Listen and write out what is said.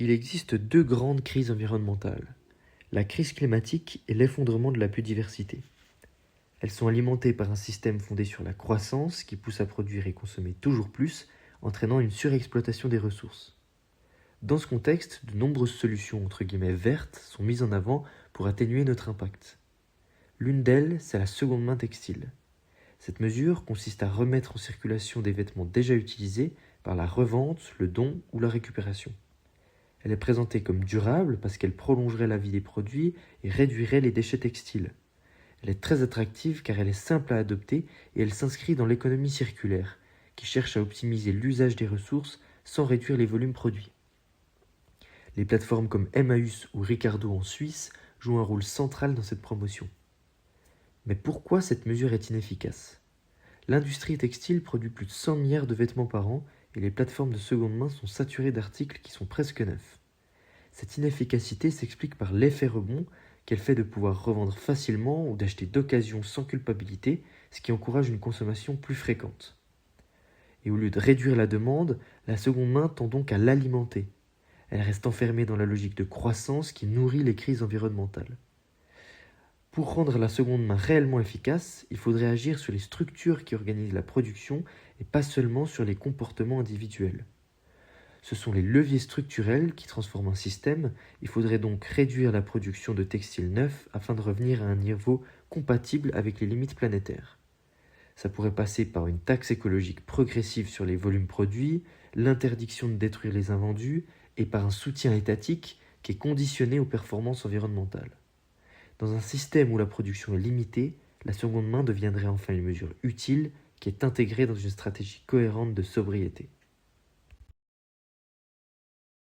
Il existe deux grandes crises environnementales, la crise climatique et l'effondrement de la biodiversité. Elles sont alimentées par un système fondé sur la croissance qui pousse à produire et consommer toujours plus, entraînant une surexploitation des ressources. Dans ce contexte, de nombreuses solutions entre guillemets vertes sont mises en avant pour atténuer notre impact. L'une d'elles, c'est la seconde main textile. Cette mesure consiste à remettre en circulation des vêtements déjà utilisés par la revente, le don ou la récupération. Elle est présentée comme durable parce qu'elle prolongerait la vie des produits et réduirait les déchets textiles. Elle est très attractive car elle est simple à adopter et elle s'inscrit dans l'économie circulaire, qui cherche à optimiser l'usage des ressources sans réduire les volumes produits. Les plateformes comme Emmaüs ou Ricardo en Suisse jouent un rôle central dans cette promotion. Mais pourquoi cette mesure est inefficace ? L'industrie textile produit plus de 100 milliards de vêtements par an et les plateformes de seconde main sont saturées d'articles qui sont presque neufs. Cette inefficacité s'explique par l'effet rebond qu'elle fait de pouvoir revendre facilement ou d'acheter d'occasion sans culpabilité, ce qui encourage une consommation plus fréquente. Et au lieu de réduire la demande, la seconde main tend donc à l'alimenter. Elle reste enfermée dans la logique de croissance qui nourrit les crises environnementales. Pour rendre la seconde main réellement efficace, il faudrait agir sur les structures qui organisent la production et pas seulement sur les comportements individuels. Ce sont les leviers structurels qui transforment un système. Il faudrait donc réduire la production de textiles neufs afin de revenir à un niveau compatible avec les limites planétaires. Ça pourrait passer par une taxe écologique progressive sur les volumes produits, l'interdiction de détruire les invendus et par un soutien étatique qui est conditionné aux performances environnementales. Dans un système où la production est limitée, la seconde main deviendrait enfin une mesure utile qui est intégrée dans une stratégie cohérente de sobriété.